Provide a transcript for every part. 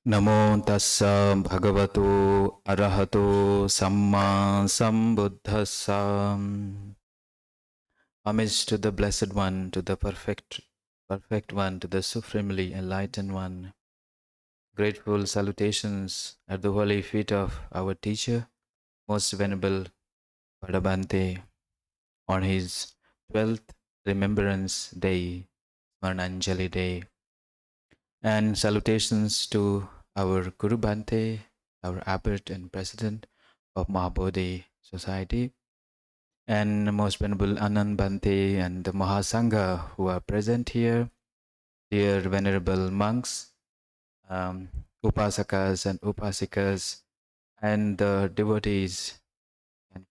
Namo tassa bhagavato arahato samma sambuddhassa. Homage to the Blessed One, to the perfect One, to the Supremely Enlightened One. Grateful salutations at the holy feet of our teacher, Most Venerable Parabante, on his 12th Remembrance Day, SMARANANJALI Day. And salutations to our Guru Bhante, our abbot and president of Maha Bodhi Society, and Most Venerable Anand Bhante and the Mahasangha who are present here, dear venerable monks, upasakas and upasikas, and the devotees and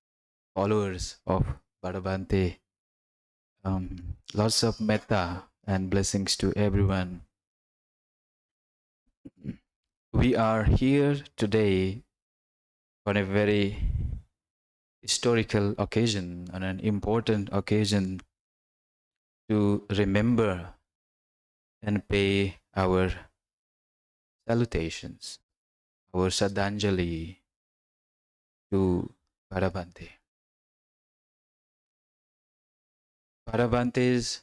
followers of Parabante. Lots of metta and blessings to everyone. We are here today on a very historical occasion, on an important occasion to remember and pay our salutations, our Shraddhanjali to Parabante. Parabante's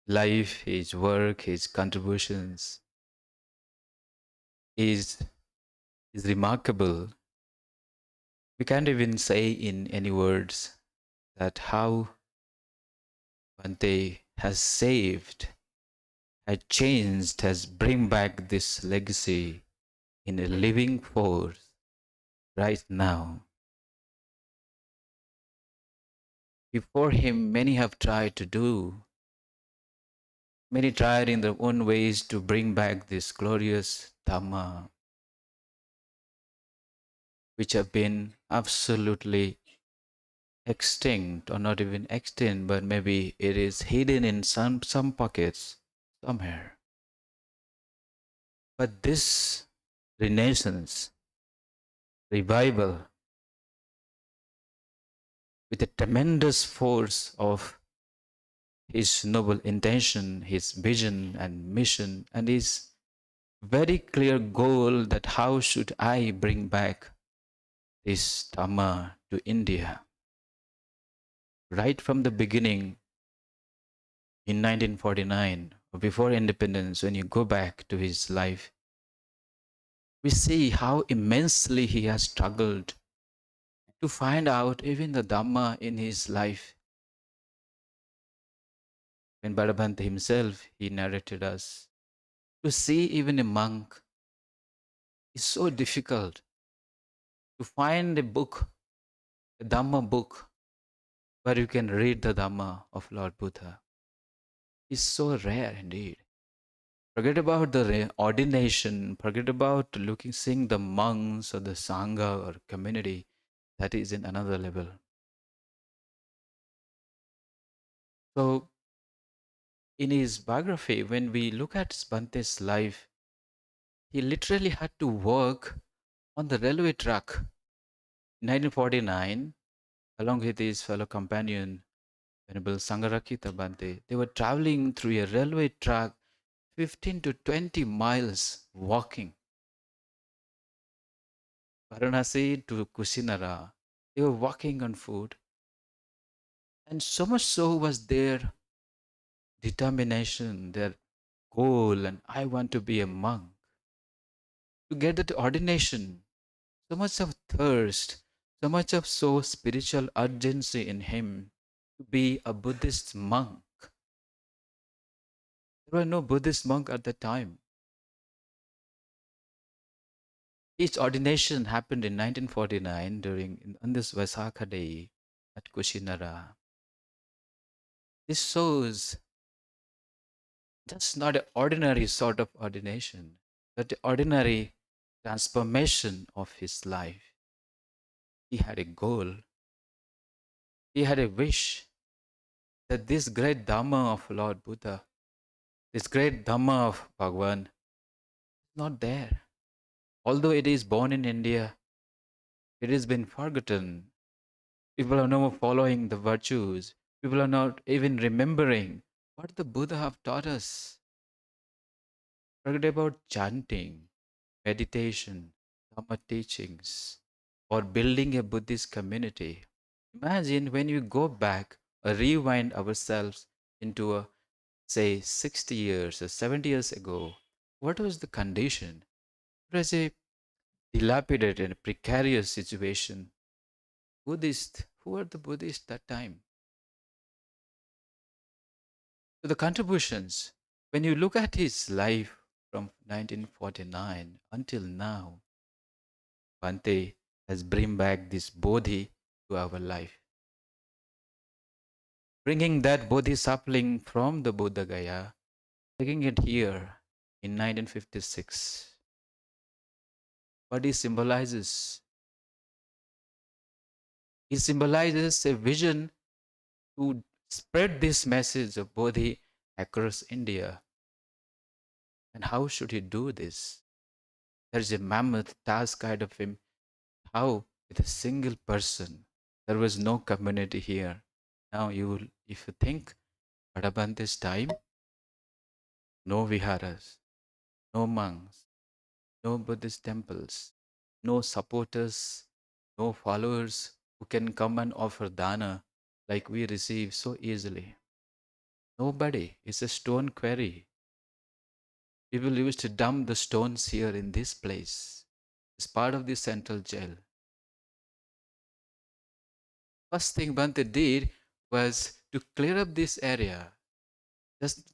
life, his work, his contributions is remarkable. We can't even say in any words that how Bhante has saved, has changed, has bring back this legacy in a living force right now. Before him, many have tried to do, many tried in their own ways to bring back this glorious Dhamma, which have been absolutely extinct, or not even extinct, but maybe it is hidden in some pockets somewhere. But this renaissance, revival, with a tremendous force of his noble intention, his vision and mission, and his very clear goal that how should I bring back this Dhamma to India. Right from the beginning, in 1949, or before independence, when you go back to his life, we see how immensely he has struggled to find out even the Dhamma in his life. When Parabante himself, he narrated us, to see even a monk is so difficult. To find a book, a Dhamma book, where you can read the Dhamma of Lord Buddha is so rare indeed. Forget about the ordination, forget about seeing the monks or the Sangha or community, that is in another level. So, in his biography, when we look at Bhante's life, he literally had to work on the railway track. In 1949, along with his fellow companion, Venerable Sangarakita Bhante, they were traveling through a railway track 15 to 20 miles walking. Varanasi to Kusinara, they were walking on foot. And so much so was their determination, their goal, and I want to be a monk. To get that ordination, so much of thirst, so much of so spiritual urgency in him to be a Buddhist monk. There were no Buddhist monk at that time. His ordination happened in 1949 on this Vaisakha day at Kushinara. This shows just not an ordinary sort of ordination, but the ordinary transformation of his life. He had a goal. He had a wish that this great Dhamma of Lord Buddha, this great Dhamma of Bhagavan, is not there. Although it is born in India, it has been forgotten. People are no more following the virtues. People are not even remembering what the Buddha have taught us. Forget about chanting. meditation, Dhamma teachings, or building a Buddhist community. Imagine when you go back or rewind ourselves into a, say, 60 years or 70 years ago, what was the condition? It was a dilapidated and precarious situation. Buddhists, who were the Buddhists that time? So the contributions, when you look at his life from 1949 until now, Bhante has bring back this Bodhi to our life. Bringing that Bodhi sapling from the Buddha Gaya, taking it here in 1956. What he symbolizes a vision to spread this message of Bodhi across India. And how should he do this? There's a mammoth task ahead of him. How? With a single person. There was no community here. Now if you think Parabante's time, no viharas, no monks, no Buddhist temples, no supporters, no followers who can come and offer dana like we receive so easily. Nobody. It's a stone quarry. People used to dump the stones here in this place. It's part of the central jail. First thing Bhante did was to clear up this area.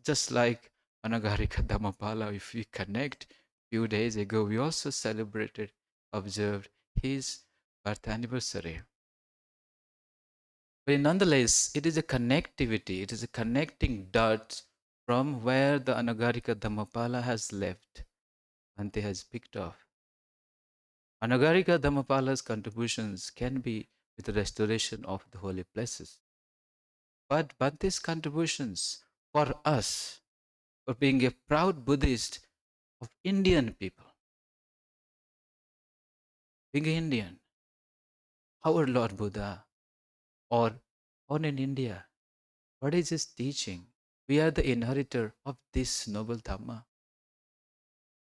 Just like Anagarika Dhammapala, if we connect, few days ago, we also celebrated, observed his birth anniversary. But nonetheless, it is a connectivity, it is a connecting dot from where the Anagarika Dhammapala has left, Bhante has picked off. Anagarika Dhammapala's contributions can be with the restoration of the holy places. But Bhante's contributions for us, for being a proud Buddhist of Indian people, being Indian, our Lord Buddha, or born in India, what is his teaching? We are the inheritor of this noble Dhamma.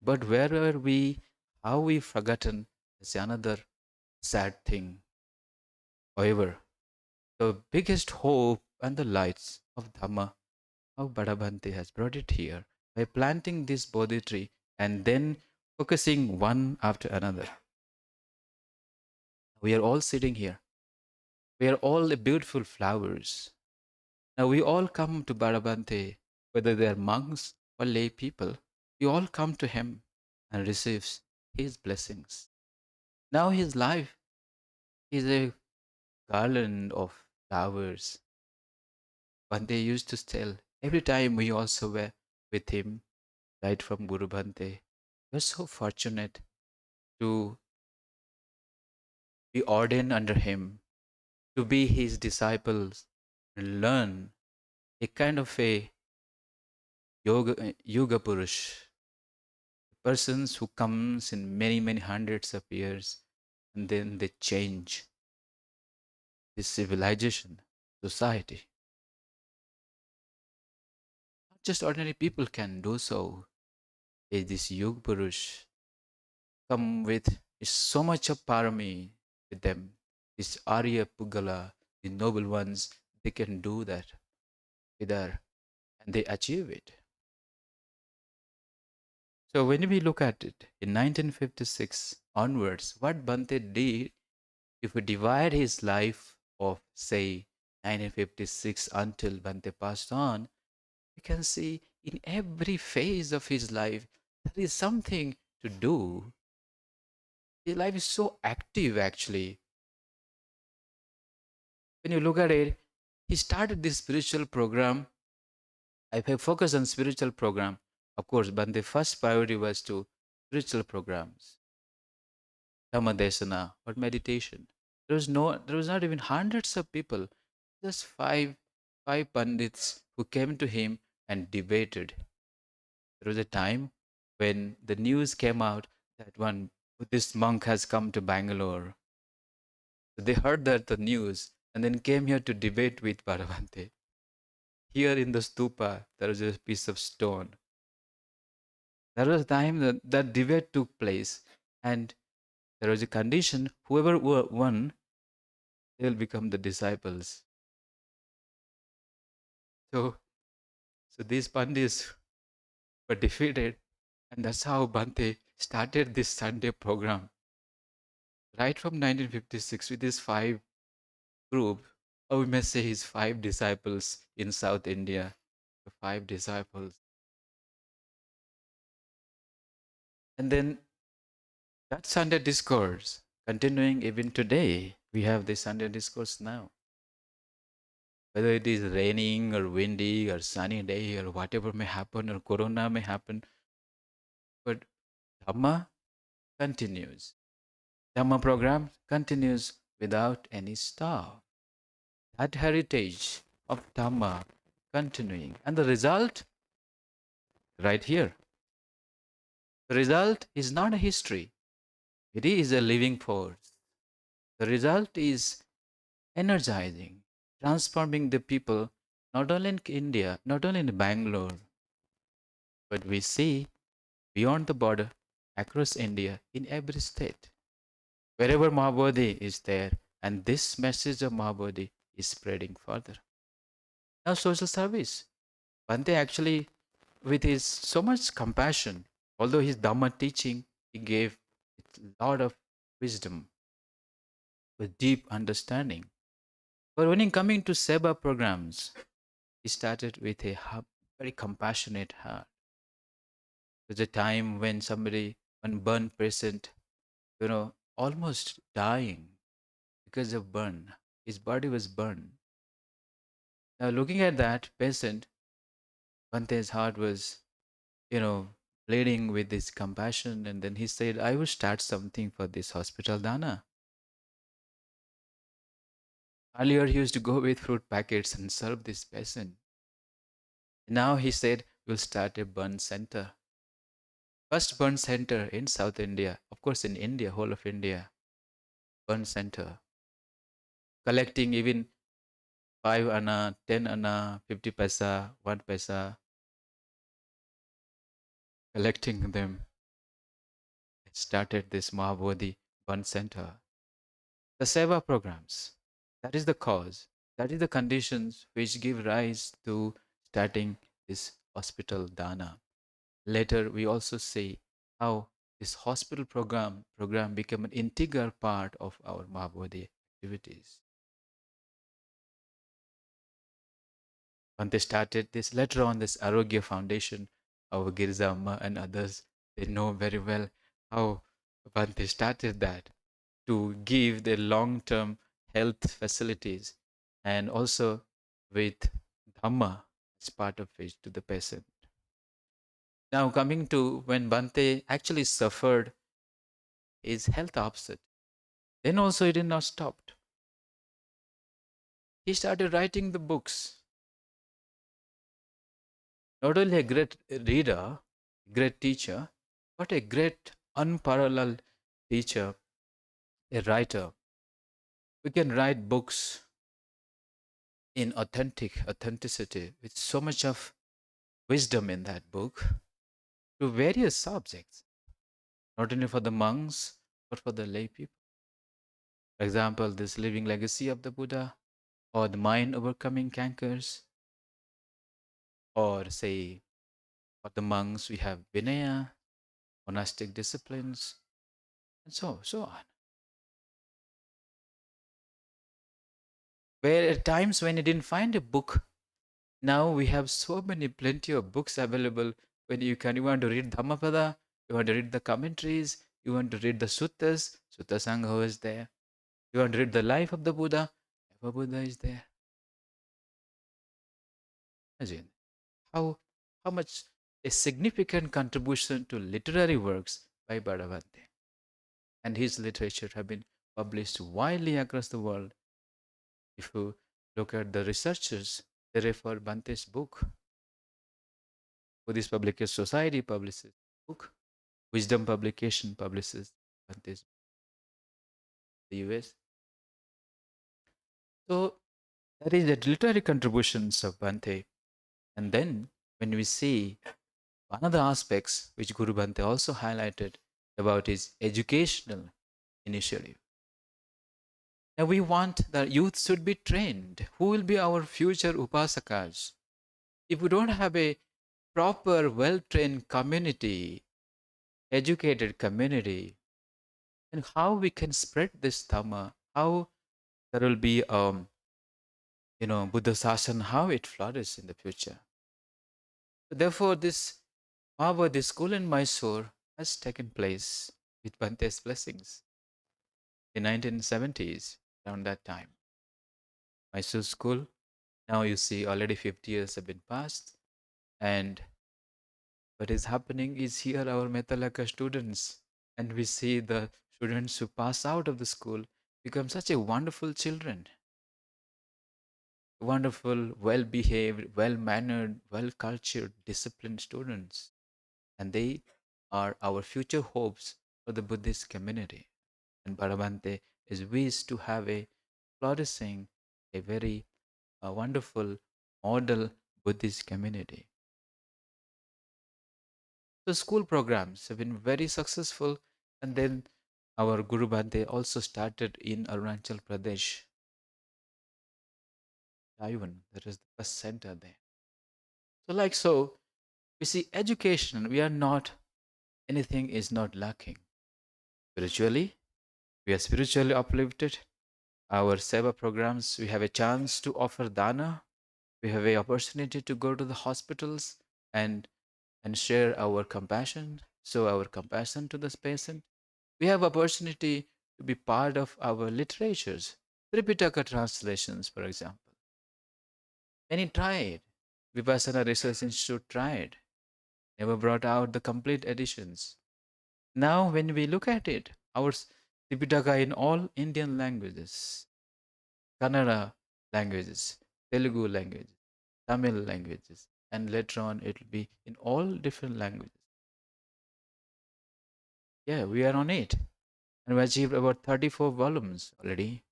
But where are we? How we forgotten is another sad thing. However, the biggest hope and the lights of Dhamma, how Parabante has brought it here by planting this Bodhi tree and then focusing one after another. We are all sitting here. We are all the beautiful flowers. Now we all come to Parabante, whether they are monks or lay people. We all come to him and receives his blessings. Now his life is a garland of flowers. Bhante used to tell every time we also were with him, right from Guru Bhante. We're so fortunate to be ordained under him, to be his disciples and learn a kind of a yoga purush, persons who comes in many hundreds of years and then they change this civilization, society. Not just ordinary people can do so. This yoga purush come with so much of parami with them. This Arya Pugala, the noble ones, they can do that with her and they achieve it. So when we look at it in 1956 onwards, what Bhante did, if we divide his life of say 1956 until Bhante passed on, we can see in every phase of his life there is something to do. His life is so active actually. When you look at it, he started this spiritual program. I focus on spiritual program, of course, but the first priority was to spiritual programs, Dhamma Desana or meditation. There was not even hundreds of people, just five pandits who came to him and debated. There was a time when the news came out that one Buddhist monk has come to Bangalore. So they heard that the news and then came here to debate with Parabante. Here in the stupa, there is a piece of stone. There was a time that debate took place, and there was a condition: whoever won, they will become the disciples. So, so these pandits were defeated, and that's how Bhante started this Sunday program. Right from 1956, with his five group, or we may say his five disciples in South India, the five disciples. And then that Sunday discourse, continuing even today, we have the Sunday discourse now. Whether it is raining or windy or sunny day or whatever may happen or corona may happen, but Dhamma continues. Dhamma program continues without any stop. That heritage of Dhamma continuing. And the result, right here. The result is not a history, it is a living force. The result is energizing, transforming the people, not only in India, not only in Bangalore, but we see beyond the border, across India, in every state. Wherever Maha Bodhi is there, and this message of Maha Bodhi is spreading further. Now, social service. Bhante actually, with his so much compassion, although his Dhamma teaching, he gave a lot of wisdom with deep understanding. But when he coming to Seva programs, he started with a very compassionate heart. There's a time when somebody, one burn patient, almost dying because of burn. His body was burned. Now, looking at that patient, Bante's heart was, you know, bleeding with this compassion. And then he said, I will start something for this hospital dana. Earlier, he used to go with fruit packets and serve this patient. Now he said, we'll start a burn center. First burn center in South India, of course, in India, whole of India, burn center. Collecting even 5 anna, 10 anna, 50 paisa, 1 paisa, collecting them. It started this Maha Bodhi burn center. The Seva programs, that is the cause, that is the conditions which give rise to starting this hospital dana. Later, we also see how this hospital program became an integral part of our Maha Bodhi activities. When they started this, later on, this Arogya Foundation, our Girza Amma and others, they know very well how when they started that to give the long-term health facilities and also with Dhamma as part of it to the patient. Now coming to when Bhante actually suffered his health upset, then also he did not stop. He started writing the books. Not only a great reader, great teacher, but a great unparalleled teacher, a writer. We can write books in authenticity with so much of wisdom in that book to various subjects, not only for the monks, but for the lay people. For example, this living legacy of the Buddha, or the mind overcoming cankers, or say for the monks we have Vinaya, monastic disciplines, and so on. Where at times when you didn't find a book, now we have so many plenty of books available. When you want to read Dhammapada, you want to read the commentaries, you want to read the suttas, Sutta Sangha is there. You want to read the life of the Buddha, ever Buddha is there. Imagine how much a significant contribution to literary works by Parabante. And his literature have been published widely across the world. If you look at the researchers, they refer Bante's book. Buddhist Publication Society publishes book. Wisdom Publication publishes Bante's the US. So that is the literary contributions of Bante. And then when we see Another aspects which Guru Bhante also highlighted about his educational initiative. Now we want the youth should be trained. Who will be our future upasakas? If we don't have a proper, well-trained community, educated community, then how we can spread this dhamma? How there will be, Buddha Sasana, how it flourishes in the future? Therefore, this Maha Bodhi school in Mysore has taken place with Bhante's blessings in 1970s, around that time. Mysore school, now you see already 50 years have been passed, and what is happening is here our Metalaka students, and we see the students who pass out of the school become such a wonderful children, wonderful, well behaved, well mannered, well cultured, disciplined students. And they are our future hopes for the Buddhist community. And Parabante is wished to have a flourishing, a very wonderful model Buddhist community. So school programs have been very successful, and then our Guru Bhante also started in Arunachal Pradesh, Taiwan. That is the first center there. So, we see education. We are not anything is not lacking. Spiritually, we are spiritually uplifted. Our seva programs, we have a chance to offer dana. We have a opportunity to go to the hospitals and share our compassion, show our compassion to this patient. We have opportunity to be part of our literatures, Tripitaka translations, for example. Many tried. Vipassana Research Institute tried, never brought out the complete editions. Now, when we look at it, our Tripitaka in all Indian languages, Kannada languages, Telugu languages, Tamil languages, and later on it will be in all different languages. Yeah, we are on it. And we achieved about 34 volumes already.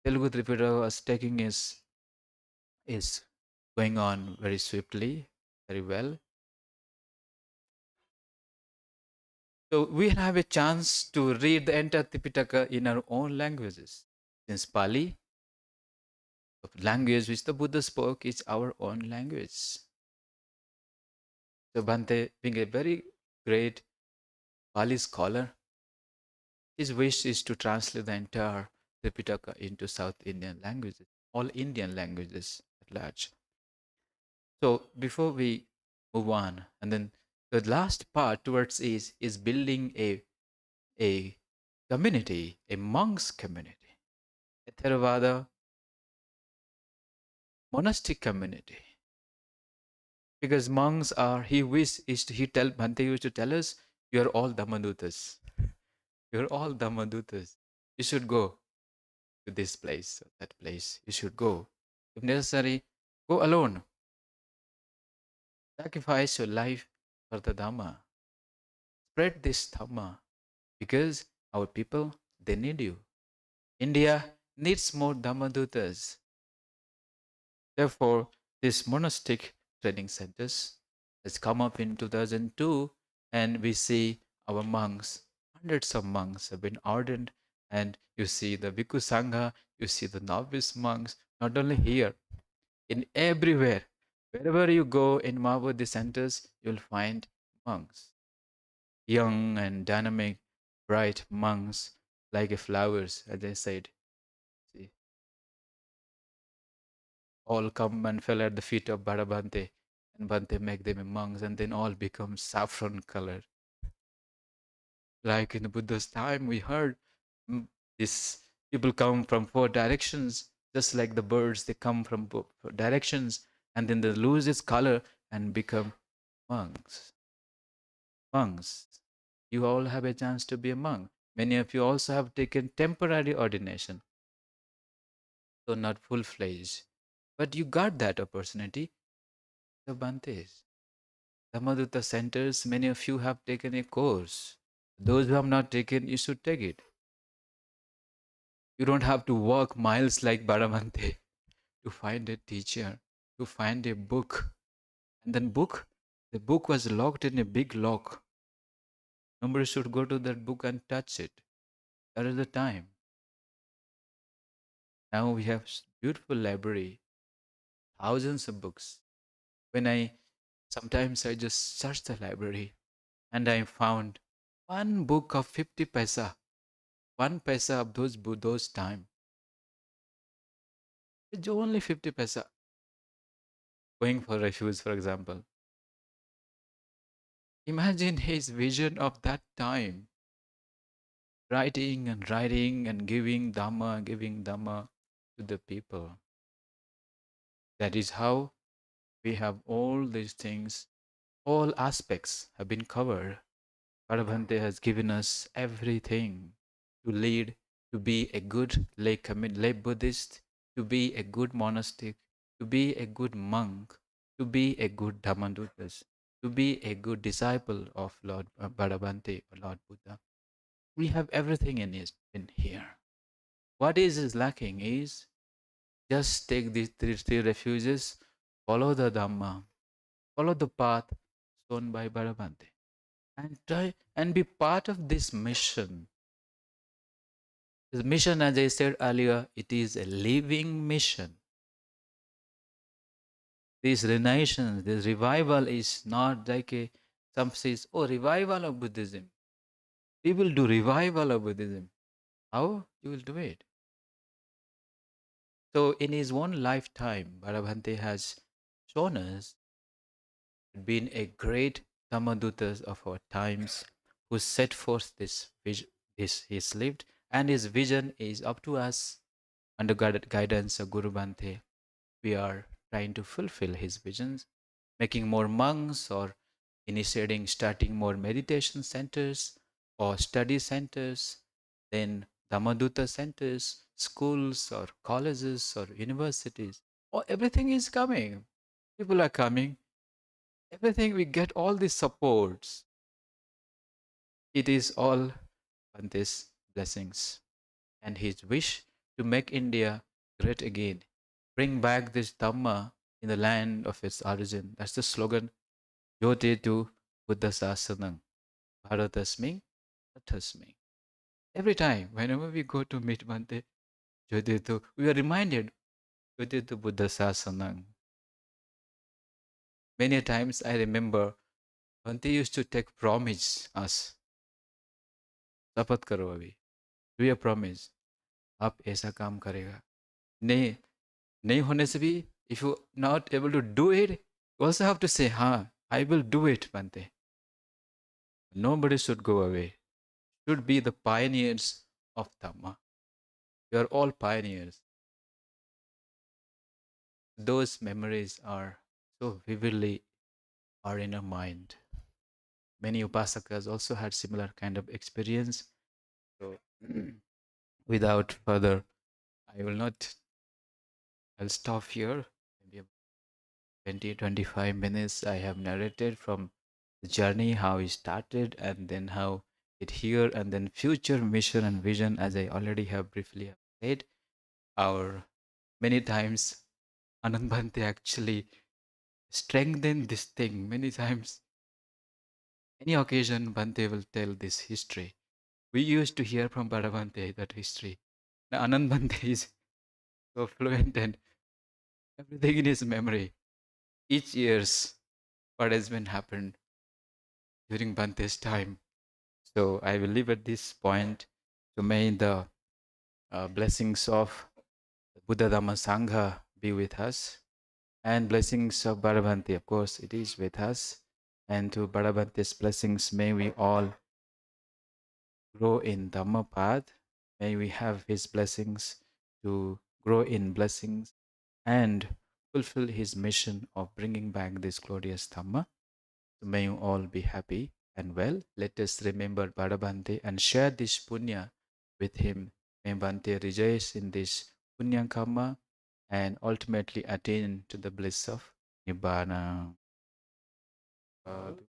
Telugu Tripitaka was taking is going on very swiftly, very well. So we have a chance to read the entire Tripitaka in our own languages. Since Pali, the language which the Buddha spoke, is our own language. So Bhante, being a very great Pali scholar, his wish is to translate the entire Tripitaka into South Indian languages, all Indian languages at large. So before we move on, and then the last part towards is building a community, a monks community, a Theravada monastic community. Because monks are, he tell Bhante used to tell us, you are all Dhammadutas. You're all Dhammadutas. You should go to this place, that place. You should go. If necessary, go alone. Sacrifice your life for the Dhamma. Spread this Dhamma because our people, they need you. India needs more Dhammadutas. Therefore, this monastic training centers has come up in 2002, and we see our monks, hundreds of monks have been ordained, and you see the Bhikkhu Sangha, you see the novice monks, not only here, in everywhere. Wherever you go in Maha Bodhi centers, you'll find monks, young and dynamic, bright monks, like a flowers, as I said. See, all come and fell at the feet of Parabante, and Bante make them monks, and then all become saffron color. Like in the Buddha's time, we heard these people come from four directions, just like the birds, they come from four directions, and then they lose its color and become monks. Monks. You all have a chance to be a monk. Many of you also have taken temporary ordination, so not full-fledged. But you got that opportunity, the Bantes. Dhammadutta centers, many of you have taken a course. Those who have not taken, you should take it. You don't have to walk miles like Baramante to find a teacher, to find a book. And then book, The book was locked in a big lock. Nobody should go to that book and touch it. That is the time. Now we have beautiful library, thousands of books. When sometimes I just search the library and I found one book of 50 paisa, 1 paisa of those time. It's only 50 paisa. Going for refuge, for example. Imagine his vision of that time, writing and giving Dhamma to the people. That is how we have all these things, all aspects have been covered. Parabante has given us everything to lead, to be a good lay Buddhist, to be a good monastic, to be a good monk, to be a good Dhammadutas, to be a good disciple of Lord Parabante or Lord Buddha. We have everything in here. What is lacking is just take these three refuges, follow the Dhamma, follow the path shown by Parabante, and try and be part of this mission. This mission, as I said earlier, it is a living mission. This renaissance, this revival is not like some says, oh, revival of Buddhism. We will do revival of Buddhism. How you will do it? So in his own lifetime, Bharabhante has shown us been a great Dhammadutas of our times who set forth this vision, he's lived, and his vision is up to us under guidance of Guru Bhante. We are trying to fulfill his visions, making more monks or starting more meditation centers or study centers, then Dhammaduta centers, schools or colleges or universities. Oh, everything is coming. People are coming. Everything we get, all these supports. It is all on these blessings and his wish to make India great again. Bring back this Dhamma in the land of its origin. That's the slogan. Yote tu Buddha Sasanam. Bharatasmi, Bharatasmi. Every time, whenever we go to meet Bhante, Yote tu, we are reminded, Yote tu Buddha Sasanam. Many times I remember Bhante used to take promise us. शपथ करो अभी, do a promise, आप ऐसा काम करेगा. नहीं नहीं होने से भी, if you not able to do it, you also have to say, हाँ, I will do it, Bhante. Nobody should go away. Should be the pioneers of Dhamma. We are all pioneers. Those memories are so vividly are in our mind. Many upasakas also had similar kind of experience. So without further, I'll stop here. Maybe 20-25 minutes I have narrated from the journey, how it started, and then how it here, and then future mission and vision, as I already have briefly said. Our many times Anand Bhante actually strengthened this thing many times. Any occasion, Bhante will tell this history. We used to hear from Parabante that history. Now Anand Bhante is so fluent and everything in his memory. Each year's what has been happened during Bhante's time. So I will leave at this point. So may the blessings of Buddha Dhamma Sangha be with us, and blessings of Bharabante, of course, it is with us. And to Bharabante's blessings, may we all grow in Dhamma path. May we have his blessings to grow in blessings and fulfill his mission of bringing back this glorious Dhamma. So may you all be happy and well. Let us remember Bharabante and share this punya with him. May Bhante rejoice in this punya karma and ultimately attain to the bliss of Nibbana. Sadhu,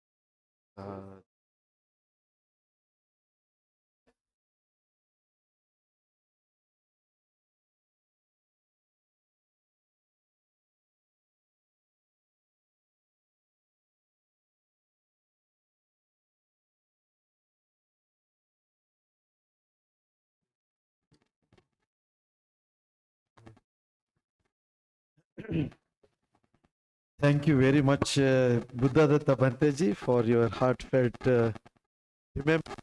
sadhu. Thank you very much, Buddhadatta Bhanteji, for your heartfelt remembrance.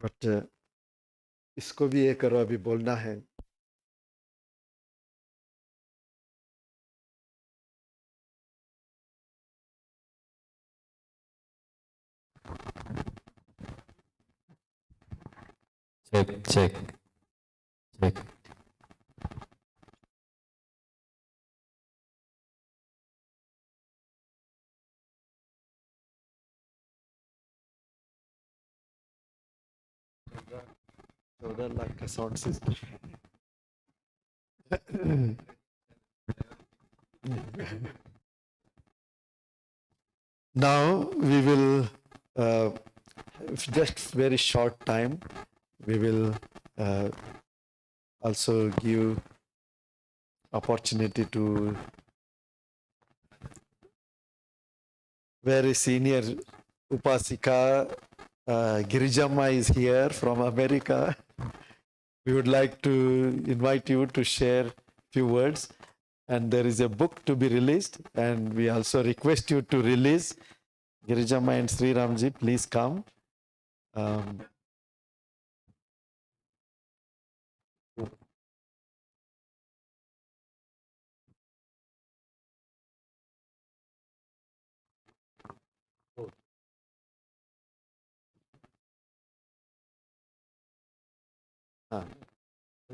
But इसको भी ये करो, अभी बोलना है. Check. $14 lakh का sound system. Now we will just very short time. We will also give opportunity to very senior Upasika Girijamma is here from America. We would like to invite you to share few words. And there is a book to be released, and we also request you to release. Girijamma and Sri Ramji, please come.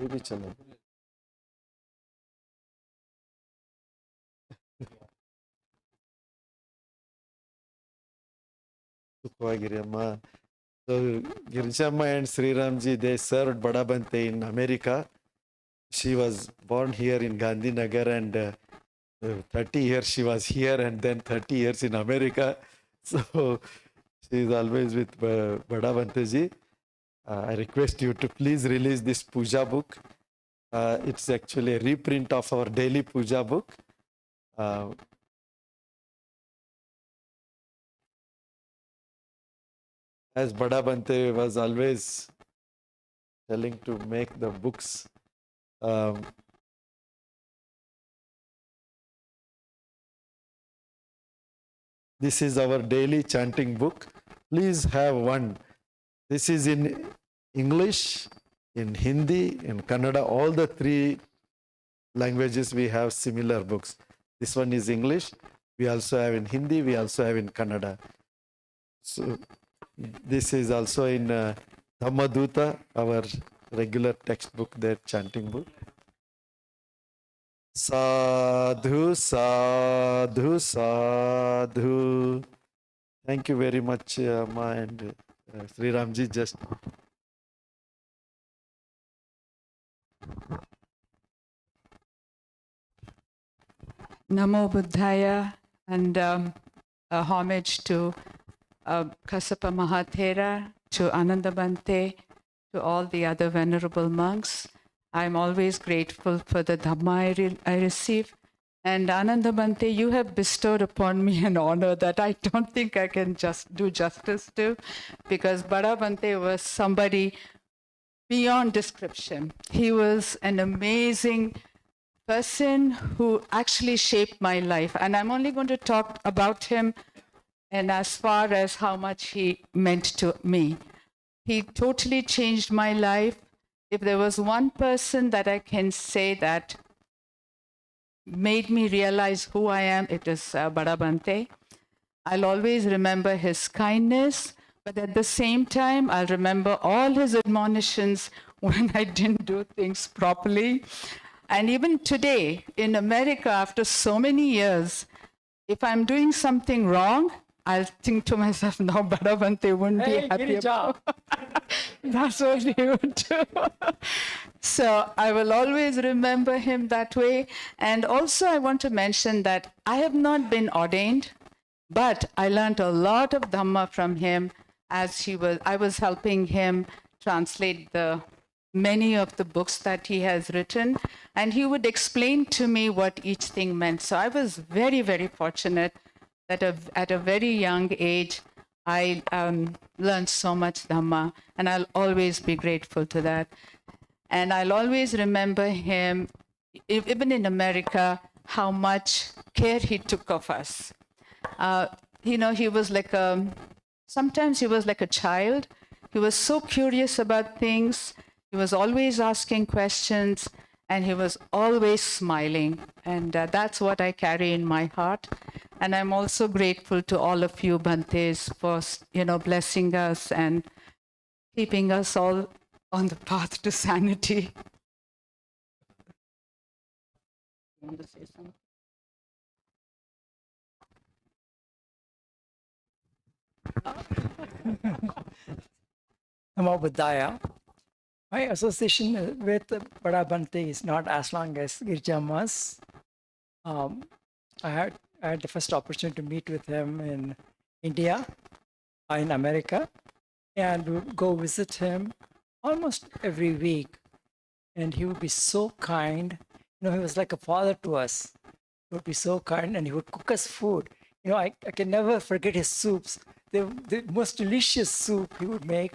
भी चलो. Girijamma. So Girijamma and Sri Ramji, they served Parabante in America. She was born here in Gandhinagar, and 30 years she was here, and then 30 years in America. So she is always with Badabanteji. I request you to please release this Puja book. It's actually a reprint of our daily Puja book. As Badabante was always telling to make the books. This is our daily chanting book. Please have one. This is in English, in Hindi, in Kannada, all the three languages we have similar books. This one is English. We also have in Hindi, we also have in Kannada. So this is also in Dhamma Duta, our regular textbook, their chanting book. Sadhu, sadhu, sadhu. Thank you very much, Ma and Sri Ramji. Just Namo Buddhaya, and a homage to Kassapa Mahathera, to Anandabante, to all the other venerable monks. I'm always grateful for the Dhamma I receive. And Anandabante, you have bestowed upon me an honor that I don't think I can just do justice to, because Parabante was somebody beyond description. He was an amazing person who actually shaped my life. And I'm only going to talk about him and as far as how much he meant to me. He totally changed my life. If there was one person that I can say that made me realize who I am, it is Parabante. I'll always remember his kindness, but at the same time, I'll remember all his admonitions when I didn't do things properly. And even today, in America, after so many years, if I'm doing something wrong, I'll think to myself, no, Parabante wouldn't be happy about That's what he would do. So I will always remember him that way. And also I want to mention that I have not been ordained, but I learned a lot of Dhamma from him as I was helping him translate the many of the books that he has written, and he would explain to me what each thing meant. So I was very, very fortunate that at a very young age, I learned so much Dhamma, and I'll always be grateful to that. And I'll always remember him, even in America, how much care he took of us. He was like sometimes he was like a child. He was so curious about things. He was always asking questions, and he was always smiling. And that's what I carry in my heart. And I'm also grateful to all of you, Bhantes, for blessing us and keeping us all on the path to sanity. You want to say something? Namo Buddhaya. My association with Parabante is not as long as Girjamma's. I had the first opportunity to meet with him in India, in America, and we would go visit him almost every week. And he would be so kind. He was like a father to us. He would be so kind, and he would cook us food. I can never forget his soups. The most delicious soup he would make.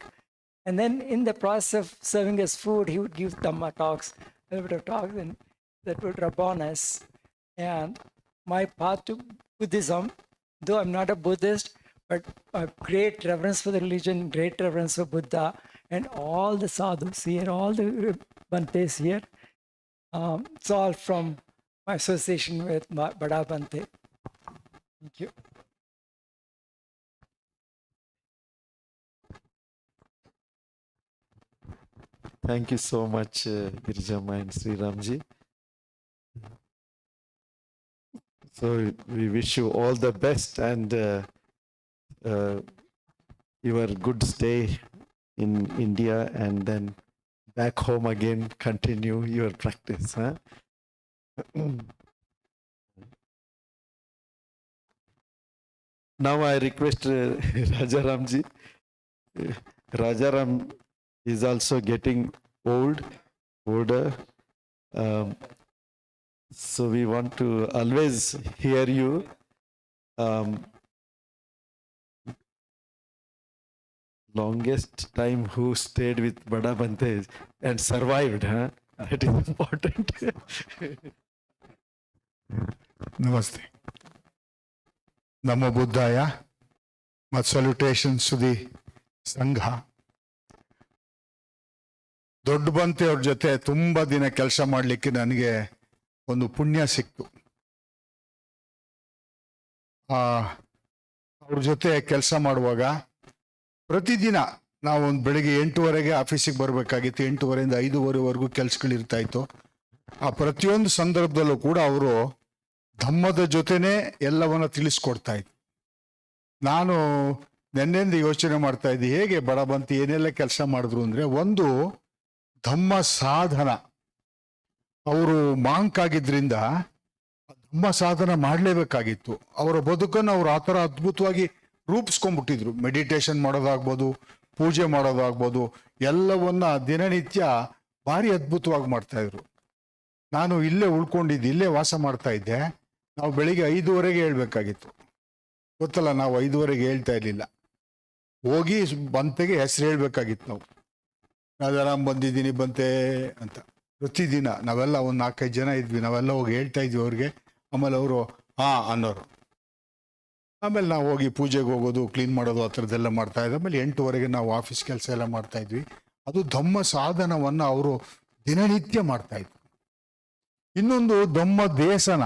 And then in the process of serving us food, he would give Dhamma talks, a little bit of talks, and that would rub on us. And my path to Buddhism, though I'm not a Buddhist, but I have great reverence for the religion, great reverence for Buddha, and all the sadhus here, all the Bhantes here. It's all from my association with Parabante. Thank you. Thank you so much, Girjamma and Sri Ramji. So we wish you all the best and your good stay in India, and then back home again, continue your practice. Huh? Now I request Rajaramji. Rajaram is also getting older. So we want to always hear you. Longest time who stayed with Parabante and survived, huh? That is important. Namaste. Namo Buddhaya. My salutations to the Sangha. ದೊಡ್ಡ ಬಂತೆ ಅವ್ರ ಜೊತೆ ತುಂಬಾ ದಿನ ಕೆಲಸ ಮಾಡಲಿಕ್ಕೆ ನನಗೆ ಒಂದು ಪುಣ್ಯ ಸಿಕ್ತು. ಅವ್ರ ಜೊತೆ ಕೆಲಸ ಮಾಡುವಾಗ ಪ್ರತಿದಿನ ನಾವು ಒಂದು ಬೆಳಿಗ್ಗೆ 8:30ಗೆ ಆಫೀಸಿಗೆ ಬರಬೇಕಾಗಿತ್ತು. 8:30ಯಿಂದ 5:30ವರೆಗೂ ಕೆಲಸಗಳಿರ್ತಾ ಇತ್ತು. ಆ ಪ್ರತಿಯೊಂದು ಸಂದರ್ಭದಲ್ಲೂ ಕೂಡ ಅವರು ಧಮ್ಮದ ಜೊತೆನೆ ಎಲ್ಲವನ್ನ ತಿಳಿಸ್ಕೊಡ್ತಾ ಇದ್ರು. ನಾನು ನೆನ್ನೆಂದು ಯೋಚನೆ ಮಾಡ್ತಾ ಇದ್ದೆ, ಹೇಗೆ ಬಡಬಂತಿ ಏನೆಲ್ಲ ಕೆಲಸ ಮಾಡಿದ್ರು ಅಂದ್ರೆ, ಒಂದು ಧಮ್ಮ ಸಾಧನ, ಅವರು ಮಾಂಕ್ ಆಗಿದ್ರಿಂದ ಧಮ್ಮ ಸಾಧನ ಮಾಡಲೇಬೇಕಾಗಿತ್ತು. ಅವರ ಬದುಕನ್ನು ಅವ್ರು ಆ ಥರ ಅದ್ಭುತವಾಗಿ ರೂಪಿಸ್ಕೊಂಡ್ಬಿಟ್ಟಿದ್ರು. ಮೆಡಿಟೇಷನ್ ಮಾಡೋದಾಗ್ಬೋದು, ಪೂಜೆ ಮಾಡೋದಾಗ್ಬೋದು, ಎಲ್ಲವನ್ನ ದಿನನಿತ್ಯ ಭಾರಿ ಅದ್ಭುತವಾಗಿ ಮಾಡ್ತಾ ಇದ್ರು. ನಾನು ಇಲ್ಲೇ ಉಳ್ಕೊಂಡಿದ್ದೆ, ಇಲ್ಲೇ ವಾಸ ಮಾಡ್ತಾ ಇದ್ದೆ. ನಾವು ಬೆಳಿಗ್ಗೆ 5:30ಗೆ ಹೇಳ್ಬೇಕಾಗಿತ್ತು. ಗೊತ್ತಲ್ಲ, ನಾವು 5:30ಗೆ ಹೇಳ್ತಾ ಇರ್ಲಿಲ್ಲ. ಹೋಗಿ ಬಂತೆಗೆ ಹೆಸರು ಹೇಳ್ಬೇಕಾಗಿತ್ತು. ನಾವು ರಾಜಾರಾಮ್ ಬಂದಿದ್ದೀನಿ ಬಂತೆ ಅಂತ ಪ್ರತಿದಿನ ನಾವೆಲ್ಲ ಒಂದು 4-5 ಜನ ಇದ್ವಿ. ನಾವೆಲ್ಲ ಹೋಗಿ ಹೇಳ್ತಾ ಇದ್ವಿ ಅವ್ರಿಗೆ. ಆಮೇಲೆ ಅವರು ಅನ್ನೋರು. ಆಮೇಲೆ ನಾವು ಹೋಗಿ ಪೂಜೆಗೆ ಹೋಗೋದು, ಕ್ಲೀನ್ ಮಾಡೋದು, ಆ ಥರದ್ದೆಲ್ಲ ಮಾಡ್ತಾ ಇದ್ವಿ. ಆಮೇಲೆ 8:00ವರೆಗೆ ನಾವು ಆಫೀಸ್ ಕೆಲಸ ಎಲ್ಲ ಮಾಡ್ತಾ ಇದ್ವಿ. ಅದು ಧಮ್ಮ ಸಾಧನವನ್ನು ಅವರು ದಿನನಿತ್ಯ ಮಾಡ್ತಾ ಇದ್ರು. ಇನ್ನೊಂದು ಧಮ್ಮ ದೇಶನ,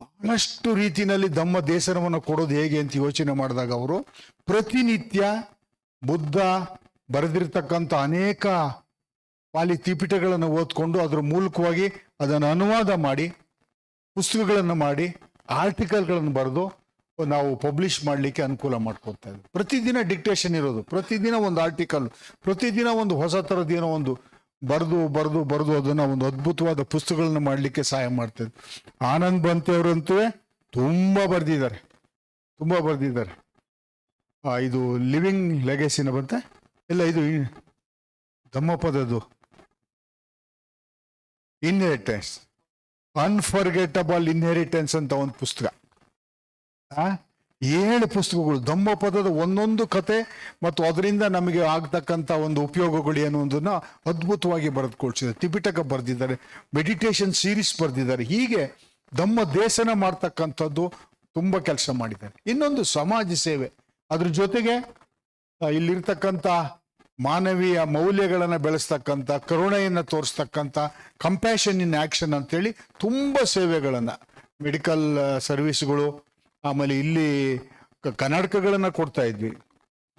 ಬಹಳಷ್ಟು ರೀತಿಯಲ್ಲಿ ಧಮ್ಮ ದೇಶನವನ್ನು ಕೊಡೋದು ಹೇಗೆ ಅಂತ ಯೋಚನೆ ಮಾಡಿದಾಗ ಅವರು ಪ್ರತಿನಿತ್ಯ ಬುದ್ಧ ಬರೆದಿರ್ತಕ್ಕಂಥ ಅನೇಕ ಪಾಲಿ ತ್ರಿಪಿಟಕಗಳನ್ನು ಓದ್ಕೊಂಡು ಅದ್ರ ಮೂಲಕವಾಗಿ ಅದನ್ನು ಅನುವಾದ ಮಾಡಿ, ಪುಸ್ತಕಗಳನ್ನು ಮಾಡಿ, ಆರ್ಟಿಕಲ್ಗಳನ್ನು ಬರೆದು ನಾವು ಪಬ್ಲಿಷ್ ಮಾಡಲಿಕ್ಕೆ ಅನುಕೂಲ ಮಾಡ್ಕೊತಾ ಇದ್ವಿ. ಪ್ರತಿದಿನ ಡಿಕ್ಟೇಷನ್ ಇರೋದು, ಪ್ರತಿದಿನ ಒಂದು ಆರ್ಟಿಕಲ್, ಪ್ರತಿದಿನ ಒಂದು ಹೊಸ ಥರದ್ದು ಏನೋ ಒಂದು ಬರೆದು ಅದನ್ನು ಒಂದು ಅದ್ಭುತವಾದ ಪುಸ್ತಕಗಳನ್ನ ಮಾಡಲಿಕ್ಕೆ ಸಹಾಯ ಮಾಡ್ತಿದ್ವಿ. ಆನಂದ್ ಬಂತೆಯವರಂತೂ ತುಂಬ ಬರೆದಿದ್ದಾರೆ. ಇದು ಲಿವಿಂಗ್ ಲೆಗೆಸಿನ ಬಂತೆ ಇಲ್ಲ, ಇದು ಧಮ್ಮಪದದು ಇನ್ಹೆರಿಟೆನ್ಸ್, ಅನ್ಫರ್ಗೆಟಬಲ್ ಇನ್ಹೆರಿಟೆನ್ಸ್ ಅಂತ ಒಂದು ಪುಸ್ತಕ. 7 ಪುಸ್ತಕಗಳು ಧಮ್ಮಪದದ ಒಂದೊಂದು ಕತೆ ಮತ್ತು ಅದರಿಂದ ನಮಗೆ ಆಗ್ತಕ್ಕಂಥ ಒಂದು ಉಪಯೋಗಗಳು ಏನು ಅನ್ನೋದನ್ನ ಅದ್ಭುತವಾಗಿ ಬರೆದುಕೊಳ್ಸಿದ್ದಾರೆ. ತ್ರಿಪಿಟಕ ಬರೆದಿದ್ದಾರೆ, ಮೆಡಿಟೇಷನ್ ಸೀರೀಸ್ ಬರೆದಿದ್ದಾರೆ. ಹೀಗೆ ಧಮ್ಮ ದೇಶನ ಮಾಡ್ತಕ್ಕಂಥದ್ದು ತುಂಬ ಕೆಲಸ ಮಾಡಿದ್ದಾರೆ. ಇನ್ನೊಂದು ಸಮಾಜ ಸೇವೆ, ಅದ್ರ ಜೊತೆಗೆ ಇಲ್ಲಿರ್ತಕ್ಕಂಥ ಮಾನವೀಯ ಮೌಲ್ಯಗಳನ್ನು ಬೆಳೆಸ್ತಕ್ಕಂಥ, ಕರುಣೆಯನ್ನು ತೋರಿಸ್ತಕ್ಕಂಥ, ಕಂಪ್ಯಾಷನ್ ಇನ್ ಆಕ್ಷನ್ ಅಂತೇಳಿ ತುಂಬ ಸೇವೆಗಳನ್ನು, ಮೆಡಿಕಲ್ ಸರ್ವಿಸ್ಗಳು, ಆಮೇಲೆ ಇಲ್ಲಿ ಕನ್ನಡಕಗಳನ್ನು ಕೊಡ್ತಾ ಇದ್ವಿ,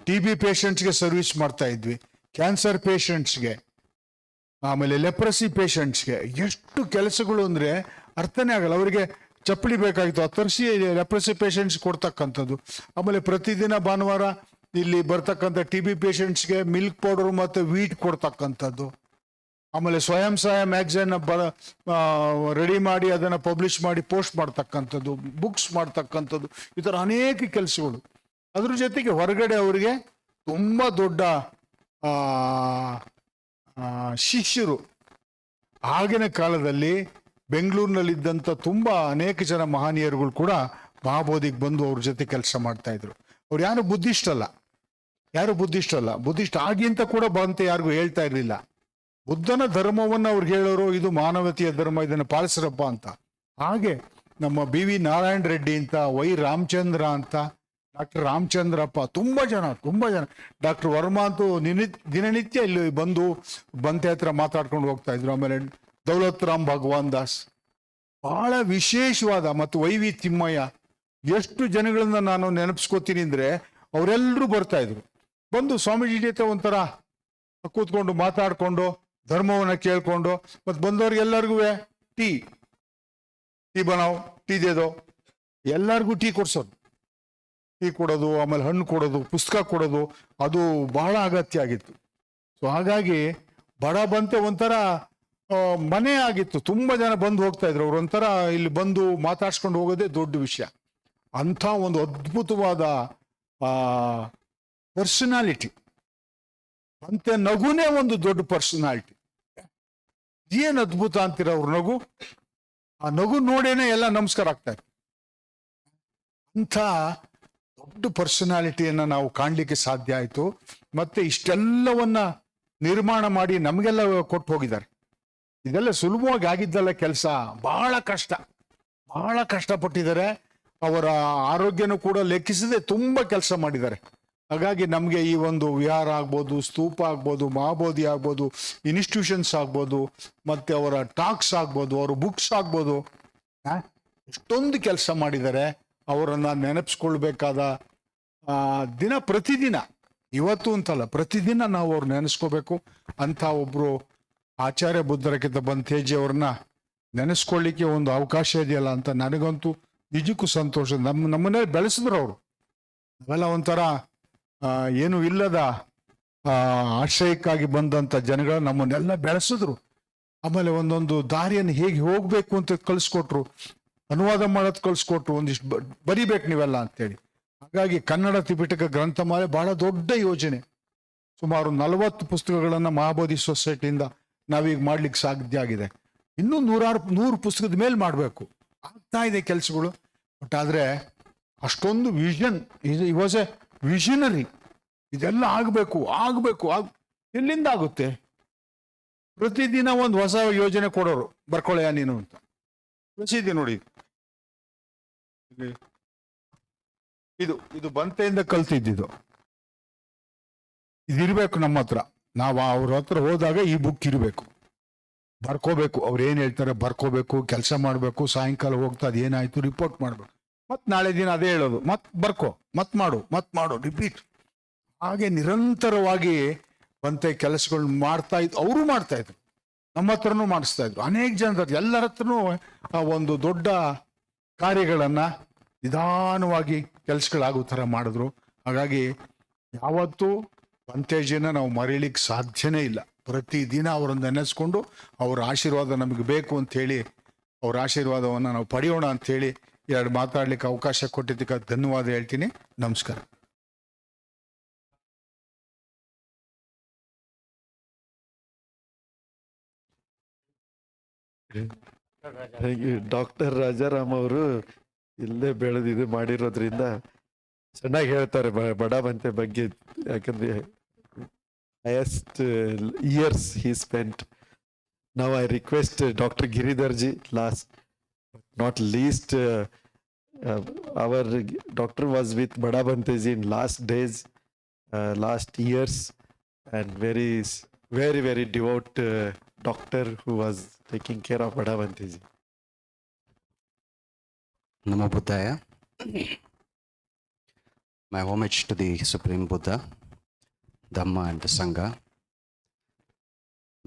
TB ಪೇಷಂಟ್ಸ್ಗೆ ಸರ್ವಿಸ್ ಮಾಡ್ತಾ ಇದ್ವಿ, ಕ್ಯಾನ್ಸರ್ ಪೇಷಂಟ್ಸ್ಗೆ, ಆಮೇಲೆ ಲೆಪ್ರಸಿ ಪೇಷಂಟ್ಸ್ಗೆ. ಎಷ್ಟು ಕೆಲಸಗಳು ಅಂದರೆ ಅರ್ಥನೇ ಆಗಲ್ಲ. ಅವರಿಗೆ ಚಪ್ಪಲಿ ಬೇಕಾಗಿತ್ತು, ಆ ತರಿಸಿ ಲೆಪ್ರಸಿ ಪೇಷಂಟ್ಸ್ ಕೊಡ್ತಕ್ಕಂಥದ್ದು. ಆಮೇಲೆ ಪ್ರತಿದಿನ ಭಾನುವಾರ ಇಲ್ಲಿ ಬರ್ತಕ್ಕಂಥ TB ಪೇಷಂಟ್ಸ್ಗೆ ಮಿಲ್ಕ್ ಪೌಡರ್ ಮತ್ತು ವೀಟ್ ಕೊಡ್ತಕ್ಕಂಥದ್ದು. ಆಮೇಲೆ ಸ್ವಯಂ ಸಹಾಯ ಮ್ಯಾಗ್ಝಿನ್ ರೆಡಿ ಮಾಡಿ ಅದನ್ನು ಪಬ್ಲಿಷ್ ಮಾಡಿ ಪೋಸ್ಟ್ ಮಾಡ್ತಕ್ಕಂಥದ್ದು, ಬುಕ್ಸ್ ಮಾಡ್ತಕ್ಕಂಥದ್ದು, ಈ ಥರ ಅನೇಕ ಕೆಲಸಗಳು. ಅದ್ರ ಜೊತೆಗೆ ಹೊರಗಡೆ ಅವರಿಗೆ ತುಂಬ ದೊಡ್ಡ ಶಿಷ್ಯರು. ಆಗಿನ ಕಾಲದಲ್ಲಿ ಬೆಂಗಳೂರಿನಲ್ಲಿದ್ದಂಥ ತುಂಬ ಅನೇಕ ಜನ ಮಹನೀಯರುಗಳು ಕೂಡ ಮಹಾಬೋಧಿಗೆ ಬಂದು ಅವ್ರ ಜೊತೆ ಕೆಲಸ ಮಾಡ್ತಾ ಇದ್ರು. ಅವ್ರು ಯಾರು ಬುದ್ಧಿಸ್ಟ್ ಅಲ್ಲ. ಬುದ್ಧಿಸ್ಟ್ ಆಗಿ ಅಂತ ಕೂಡ ಬಂತೆ ಯಾರಿಗೂ ಹೇಳ್ತಾ ಇರಲಿಲ್ಲ. ಬುದ್ಧನ ಧರ್ಮವನ್ನು ಅವ್ರಿಗೆ ಹೇಳೋರು, ಇದು ಮಾನವತೆಯ ಧರ್ಮ, ಇದನ್ನು ಪಾಲಿಸ್ರಪ್ಪ ಅಂತ. ಹಾಗೆ ನಮ್ಮ BV ನಾರಾಯಣ ರೆಡ್ಡಿ ಅಂತ, ವೈ ರಾಮಚಂದ್ರ ಅಂತ, ಡಾಕ್ಟರ್ ರಾಮಚಂದ್ರಪ್ಪ, ತುಂಬ ಜನ. ಡಾಕ್ಟರ್ ವರ್ಮಾ ಅಂತೂ ದಿನನಿತ್ಯ ಇಲ್ಲಿ ಬಂದು ಬಂತೆ ಹತ್ರ ಮಾತಾಡ್ಕೊಂಡು ಹೋಗ್ತಾ ಇದ್ರು. ಆಮೇಲೆ ದೌಲತ್ ರಾಮ್ ಭಗವಾನ್ ದಾಸ್, ಬಹಳ ವಿಶೇಷವಾದ, ಮತ್ತು ವೈ ವಿ ತಿಮ್ಮಯ್ಯ. ಎಷ್ಟು ಜನಗಳನ್ನ ನಾನು ನೆನಪಿಸ್ಕೋತೀನಿ ಅಂದರೆ ಅವರೆಲ್ಲರೂ ಬರ್ತಾ ಇದ್ರು. ಬಂದು ಸ್ವಾಮೀಜಿ ಜೊತೆ ಒಂಥರ ಕೂತ್ಕೊಂಡು ಮಾತಾಡ್ಕೊಂಡು ಧರ್ಮವನ್ನ ಕೇಳ್ಕೊಂಡು, ಮತ್ತು ಬಂದವ್ರಿಗೆಲ್ಲರಿಗೂ ಟೀ ಬನಾವ್, ಟೀ ದೇದೋ, ಎಲ್ಲರಿಗೂ ಟೀ ಕೊಡ್ಸೋದು, ಟೀ ಕೊಡೋದು, ಆಮೇಲೆ ಹಣ್ಣು ಕೊಡೋದು, ಪುಸ್ತಕ ಕೊಡೋದು, ಅದು ಬಹಳ ಅಗತ್ಯ ಆಗಿತ್ತು. ಸೊ ಹಾಗಾಗಿ ಬಡಾಬಂತೆ ಒಂಥರ ಮನೆ ಆಗಿತ್ತು. ತುಂಬ ಜನ ಬಂದು ಹೋಗ್ತಾ ಇದ್ರು. ಅವ್ರು ಒಂಥರ ಇಲ್ಲಿ ಬಂದು ಮಾತಾಡ್ಸ್ಕೊಂಡು ಹೋಗೋದೇ ದೊಡ್ಡ ವಿಷಯ. ಅಂಥ ಒಂದು ಅದ್ಭುತವಾದ ಪರ್ಸನಾಲಿಟಿ. ಅಂತೆ ನಗುನೇ ಒಂದು ದೊಡ್ಡ ಪರ್ಸನಾಲಿಟಿ. ಏನು ಅದ್ಭುತ ಅಂತೀರ ಅವ್ರ ನಗು. ಆ ನಗು ನೋಡೇನೆ ಎಲ್ಲ ನಮಸ್ಕಾರ ಆಗ್ತಾ ಇತ್ತು. ಅಂಥ ದೊಡ್ಡ ಪರ್ಸನಾಲಿಟಿಯನ್ನ ನಾವು ಕಾಣಲಿಕ್ಕೆ ಸಾಧ್ಯ ಆಯಿತು. ಮತ್ತೆ ಇಷ್ಟೆಲ್ಲವನ್ನ ನಿರ್ಮಾಣ ಮಾಡಿ ನಮಗೆಲ್ಲ ಕೊಟ್ಟು ಹೋಗಿದ್ದಾರೆ. ಇದೆಲ್ಲ ಸುಲಭವಾಗಿ ಆಗಿದ್ದಲ್ಲ ಕೆಲಸ, ಬಹಳ ಕಷ್ಟಪಟ್ಟಿದ್ದಾರೆ. ಅವರ ಆರೋಗ್ಯನೂ ಕೂಡ ಲೆಕ್ಕಿಸದೆ ತುಂಬ ಕೆಲಸ ಮಾಡಿದ್ದಾರೆ. ಹಾಗಾಗಿ ನಮಗೆ ಈ ಒಂದು ವಿಹಾರ ಆಗ್ಬೋದು, ಸ್ತೂಪ ಆಗ್ಬೋದು, ಮಹಾಬೋಧಿ ಆಗ್ಬೋದು, ಇನ್ಸ್ಟಿಟ್ಯೂಷನ್ಸ್ ಆಗ್ಬೋದು, ಮತ್ತೆ ಅವರ ಟಾಕ್ಸ್ ಆಗ್ಬೋದು, ಅವರ ಬುಕ್ಸ್ ಆಗ್ಬೋದು, ಎಷ್ಟೊಂದು ಕೆಲಸ ಮಾಡಿದ್ದಾರೆ. ಅವರನ್ನು ನೆನಪಿಸ್ಕೊಳ್ಬೇಕಾದ ದಿನ ಪ್ರತಿದಿನ, ಇವತ್ತು ಅಂತಲ್ಲ, ಪ್ರತಿದಿನ ನಾವು ಅವ್ರು ನೆನೆಸ್ಕೋಬೇಕು. ಅಂಥ ಒಬ್ರು ಆಚಾರ್ಯ ಬುದ್ಧರಕ್ಕಿಂತ ಬಂತೇಜಿ ಅವ್ರನ್ನ ನೆನೆಸ್ಕೊಳ್ಳಿಕ್ಕೆ ಒಂದು ಅವಕಾಶ ಇದೆಯಲ್ಲ ಅಂತ ನನಗಂತೂ ನಿಜಕ್ಕೂ ಸಂತೋಷ. ನಮ್ಮನ್ನೇ ಬೆಳೆಸಿದ್ರು ಅವರು. ಅವೆಲ್ಲ ಒಂಥರ ಏನು ಇಲ್ಲದ ಆಶ್ರಯಕ್ಕಾಗಿ ಬಂದಂಥ ಜನಗಳು ನಮ್ಮನ್ನೆಲ್ಲ ಬೆಳೆಸಿದ್ರು. ಆಮೇಲೆ ಒಂದೊಂದು ದಾರಿಯನ್ನು ಹೇಗೆ ಹೋಗ್ಬೇಕು ಅಂತ ಕಳಿಸ್ಕೊಟ್ರು, ಅನುವಾದ ಮಾಡೋದು ಕಳಿಸ್ಕೊಟ್ರು, ಒಂದಿಷ್ಟು ಬರಿಬೇಕು ನೀವೆಲ್ಲ ಅಂತೇಳಿ. ಹಾಗಾಗಿ ಕನ್ನಡ ತ್ರಿಪಿಟಕ ಗ್ರಂಥಮಾಲೆ ಬಹಳ ದೊಡ್ಡ ಯೋಜನೆ. ಸುಮಾರು 40 ಪುಸ್ತಕಗಳನ್ನು ಮಹಾಬೋಧಿ ಸೊಸೈಟಿಯಿಂದ ನಾವೀಗ ಮಾಡ್ಲಿಕ್ಕೆ ಸಾಧ್ಯ ಆಗಿದೆ. ಇನ್ನೂ 100 ಪುಸ್ತಕದ ಮೇಲೆ ಮಾಡಬೇಕು. ಆಗ್ತಾ ಇದೆ ಕೆಲಸಗಳು. ಬಟ್ ಆದರೆ ಅಷ್ಟೊಂದು ವಿಷನ್, ಈ ವಾಸ್ ಎ ವಿಷನರಿ. ಇದೆಲ್ಲ ಆಗಬೇಕು. ಎಲ್ಲಿಂದ ಆಗುತ್ತೆ? ಪ್ರತಿದಿನ ಒಂದು ಹೊಸ ಯೋಜನೆ ಕೊಡೋರು, ಬರ್ಕೊಳ್ಳೆಯ ನೀನು ಅಂತ. ಪ್ರಸಿದ್ಧಿ ನೋಡಿ, ಇದು ಬಂತೆಯಿಂದ ಕಲ್ತಿದ್ದಿದ್ದು. ಇದಿರ್ಬೇಕು ನಮ್ಮ ಹತ್ರ. ನಾವು ಅವ್ರ ಹತ್ರ ಹೋದಾಗ ಈ ಬುಕ್ ಇರಬೇಕು, ಬರ್ಕೋಬೇಕು. ಅವ್ರು ಏನು ಹೇಳ್ತಾರೆ ಬರ್ಕೋಬೇಕು, ಕೆಲಸ ಮಾಡಬೇಕು. ಸಾಯಂಕಾಲ ಹೋಗ್ತಾ ಅದೇನಾಯ್ತು ರಿಪೋರ್ಟ್ ಮಾಡಬೇಕು. ಮತ್ತೆ ನಾಳೆ ದಿನ ಅದೇ ಹೇಳೋದು, ಮತ್ತೆ ಬರ್ಕೋ, ಮತ್ ಮಾಡು, ರಿಪೀಟ್. ಹಾಗೆ ನಿರಂತರವಾಗಿ ಬಂತೆ ಕೆಲಸಗಳು ಮಾಡ್ತಾ ಇದ್ರು. ಅವರು ಮಾಡ್ತಾ ಇದ್ರು, ನಮ್ಮ ಹತ್ರನೂ ಮಾಡಿಸ್ತಾ ಇದ್ರು. ಅನೇಕ ಜನರ ಎಲ್ಲರ ಹತ್ರನೂ ಆ ಒಂದು ದೊಡ್ಡ ಕಾರ್ಯಗಳನ್ನ ನಿಧಾನವಾಗಿ ಕೆಲಸಗಳಾಗೋ ಥರ ಮಾಡಿದ್ರು. ಹಾಗಾಗಿ ಯಾವತ್ತೂ ಬಂತೇಜಿನ ನಾವು ಮರೀಲಿಕ್ಕೆ ಸಾಧ್ಯನೇ ಇಲ್ಲ. ಪ್ರತಿದಿನ ಅವರನ್ನು ನೆನೆಸ್ಕೊಂಡು ಅವರ ಆಶೀರ್ವಾದ ನಮಗೆ ಬೇಕು ಅಂತ ಹೇಳಿ, ಅವರ ಆಶೀರ್ವಾದವನ್ನು ನಾವು ಪಡೆಯೋಣ ಅಂಥೇಳಿ ಎರಡು ಮಾತಾಡ್ಲಿಕ್ಕೆ ಅವಕಾಶ ಕೊಟ್ಟಿದ್ದಕ್ಕೆ ಧನ್ಯವಾದ ಹೇಳ್ತೀನಿ. ನಮಸ್ಕಾರ. ಡಾಕ್ಟರ್ ರಾಜಾರಾಮ್ ಅವರು ಇಲ್ಲೇ ಬೆಳೆದು ಇದು ಮಾಡಿರೋದ್ರಿಂದ ಚೆನ್ನಾಗಿ ಹೇಳ್ತಾರೆ ಬಡಾಬಂತೆ ಬಗ್ಗೆ. ಯಾಕಂದ್ರೆ highest years he spent. Now I request Dr. Giridharji, last not least, our doctor was with Badabanteji in last days, last years, and very devout doctor who was taking care of Badabanteji. Namo Buddhaya. My homage to the Supreme Buddha, Dhamma and the Sangha.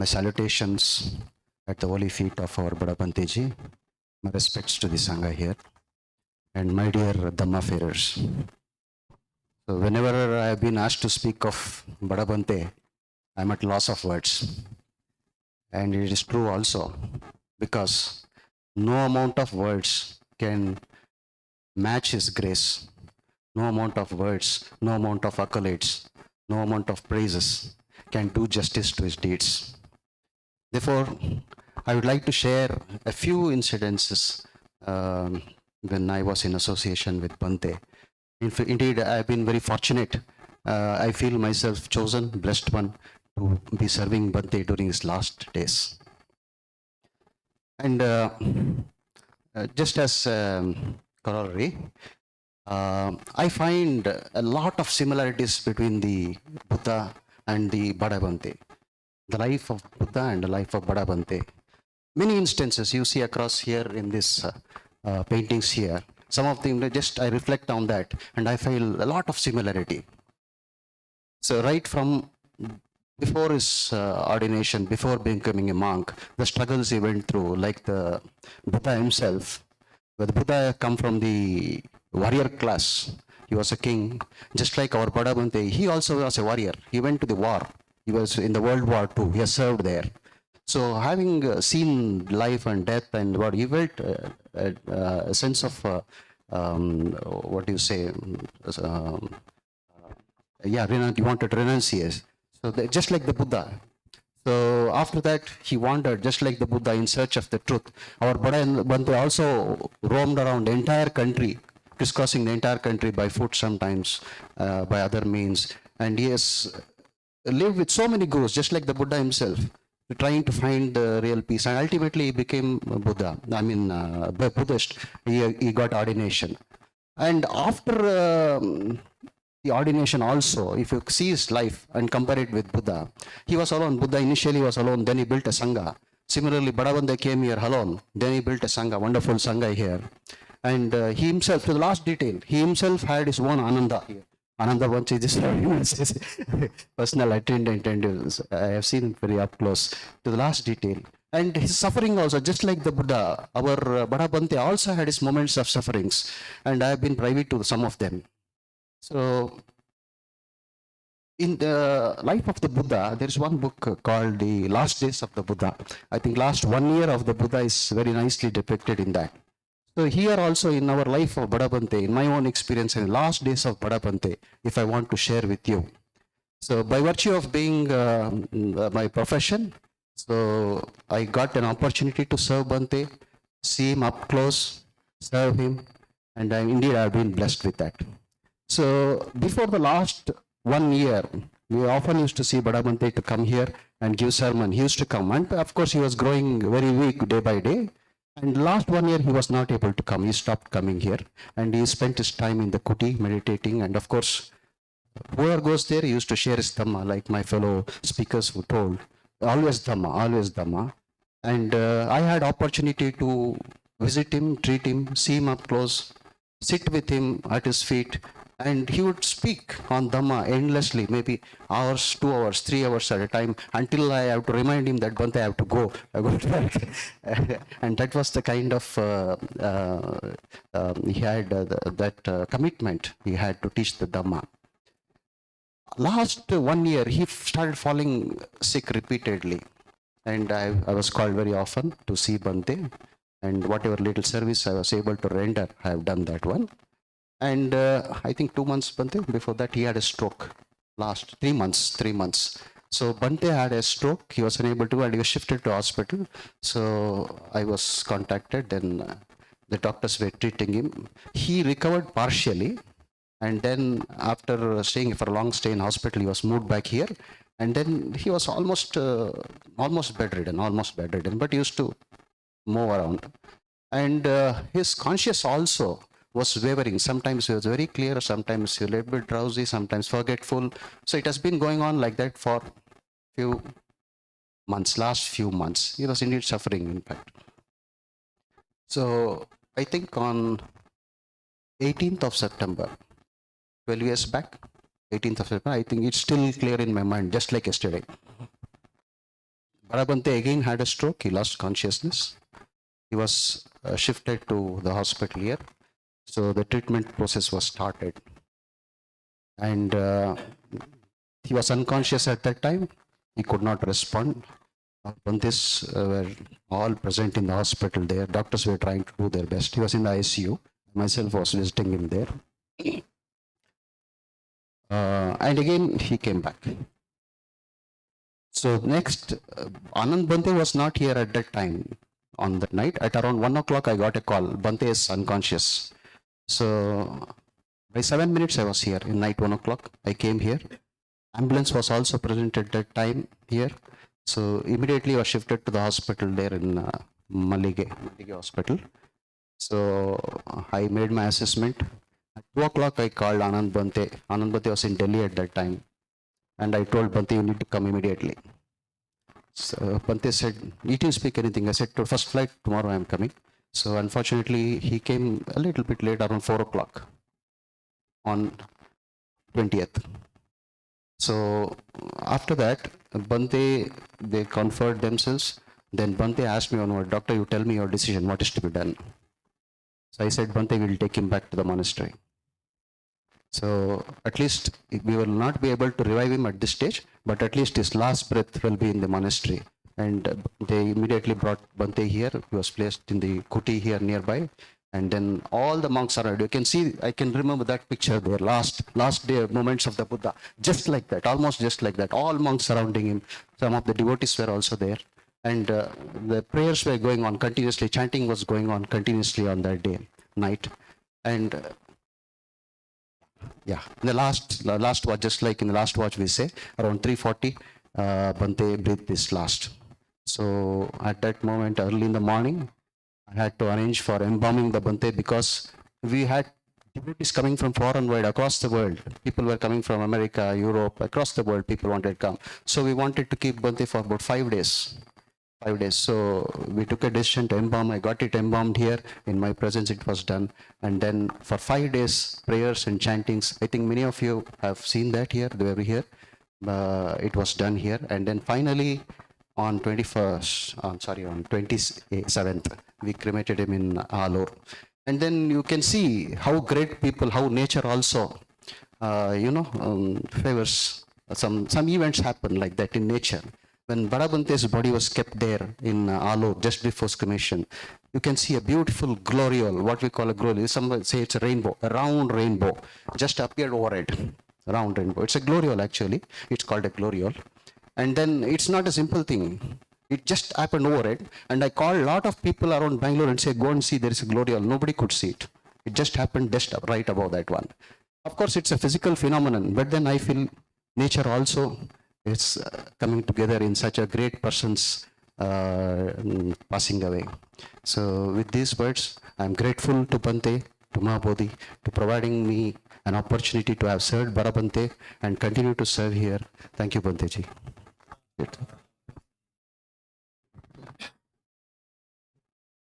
My salutations at the holy feet of our Badabanteji. My respects to the Sangha here. And my dear Dhamma farers. So whenever I have been asked to speak of Badabante, I am at loss of words. And it is true also, because no amount of words can match his grace. No amount of words, no amount of accolades, no amount of praises can do justice to his deeds. Therefore, I would like to share a few incidences when I was in association with Bante. Indeed, I have been very fortunate. I feel myself chosen, blessed one, to be serving Bante during his last days. And just as corollary, I find a lot of similarities between the Buddha and the Badabante, the life of Buddha and the life of Badabante. Many instances you see across here in this paintings here. Some of them, just I reflect on that and I feel a lot of similarity. So right from before his ordination, before becoming a monk, the struggles he went through, like the Buddha himself. But the Buddha come from the warrior class. He was a king, just like our Parabante. He also was a warrior. He went to the war. He was in the World War II. He has served there. So having seen life and death and what, he felt a sense of, what do you say, he wanted renunciation. So just like the Buddha. So after that, he wandered just like the Buddha in search of the truth. Our Bante also roamed around the entire country, crisscrossing the entire country by foot sometimes, by other means. And he has lived with so many gurus, just like the Buddha himself, trying to find the real peace. And ultimately he became Buddha, Buddhist. He got ordination. And after the ordination also, if you see his life and compare it with Buddha, he was alone. Buddha initially was alone, then he built a Sangha. Similarly, Badabante came here alone, then he built a Sangha, wonderful Sangha here. And he himself, to the last detail, he himself had his own Ananda here. Ananda Vanchi, this personal attendant, and I have seen it very up close, to the last detail. And his suffering also, just like the Buddha, our Badabante also had his moments of sufferings, and I have been privy to some of them. So, in the life of the Buddha, there is one book called The Last Days of the Buddha. I think last 1 year of the Buddha is very nicely depicted in that. So here also in our life of Badabante, in my own experience in the last days of Badabante, if I want to share with you. So by virtue of being my profession, so I got an opportunity to serve Bante, see him up close, serve him, and indeed I have been blessed with that. So before the last 1 year, we often used to see Badabante to come here and give sermon. He used to come, and of course he was growing very weak day by day. And last 1 year he was not able to come. He stopped coming here, and he spent his time in the kuti meditating. And of course, whoever goes there, he used to share his Dhamma, like my fellow speakers who told, always Dhamma, always Dhamma. And I had opportunity to visit him, treat him, see him up close, sit with him at his feet, and he would speak on Dhamma endlessly, maybe hours, 2 hours, 3 hours at a time, until I have to remind him that Bante, I have to go. I go to work. And that was the kind of, he had that commitment he had to teach the Dhamma. Last 1 year, he started falling sick repeatedly. And I was called very often to see Bante. And whatever little service I was able to render, I have done that one. And I think 2 months, Bante, before that he had a stroke. Last 3 months. So Bante had a stroke. He was unable to, and he was shifted to hospital. So I was contacted. Then the doctors were treating him. He recovered partially, and then after staying for a long stay in hospital, he was moved back here. And then he was almost bedridden, but used to move around. And his conscious also was wavering. Sometimes he was very clear, sometimes he was a little bit drowsy, sometimes forgetful. So it has been going on like that for last few months. He was indeed suffering, in fact. So I think on 18th of September, 12 years back, 18th of September, I think it's still clear in my mind, just like yesterday. Parabante again had a stroke. He lost consciousness. He was shifted to the hospital here. So the treatment process was started. And he was unconscious at that time. He could not respond. Bantes were all present in the hospital there. Doctors were trying to do their best. He was in the ICU. Myself was visiting him there. And again, he came back. So next, Anand Bante was not here at that time. On that night, at around 1 o'clock, I got a call. Bante is unconscious. So by 7 minutes, I was here. In night 1 o'clock, I came here. Ambulance was also present at that time here. So immediately I was shifted to the hospital there in Malige Hospital. So I made my assessment. At 2 o'clock, I called Anand Bante. Anand Bante was in Delhi at that time. And I told Bante, you need to come immediately. So Bante said, you didn't speak anything. I said, to first flight, tomorrow I am coming. So unfortunately, he came a little bit late, around 4 o'clock on 20th. So after that, Bante, they conferred themselves. Then Bante asked me one word, doctor, you tell me your decision, what is to be done. So I said, Bante, we will take him back to the monastery. So at least we will not be able to revive him at this stage, but at least his last breath will be in the monastery. And they immediately brought Bante here. He was placed in the kuti here nearby. And then all the monks around. You can see, I can remember that picture there, last day moments of the Buddha. Just like that, almost just like that. All monks surrounding him. Some of the devotees were also there. And the prayers were going on continuously. Chanting was going on continuously on that day, night. And yeah, in the last watch, just like in the last watch we say, around 3:40, Bante breathed his last. So at that moment, early in the morning, I had to arrange for embalming the Bante because we had devotees coming from far and wide across the world. People were coming from America, Europe, across the world, people wanted to come. So we wanted to keep Bante for about 5 days. 5 days. So we took a decision to embalm. I got it embalmed here. In my presence, it was done. And then for 5 days, prayers and chantings. I think many of you have seen that here. They were here. It was done here. And then finally, on 27th, we cremated him in Alur. And then you can see how great people, how nature also, favors. Some events happen like that in nature. When Parabante's body was kept there in Alur just before cremation, you can see a beautiful gloriole, what we call a gloriole. Some say it's a rainbow, a round rainbow, just appeared over it. Round rainbow. It's a gloriole actually. It's called a gloriole. And then it's not a simple thing. It just happened over it. And I called a lot of people around Bangalore and say, go and see, there is a gloriole. Nobody could see it. It just happened just right above that one. Of course, it's a physical phenomenon, but then I feel nature also is coming together in such a great person's passing away. So with these words, I'm grateful to Bante, to Maha Bodhi, to providing me an opportunity to have served Parabante and continue to serve here. Thank you, Bante ji.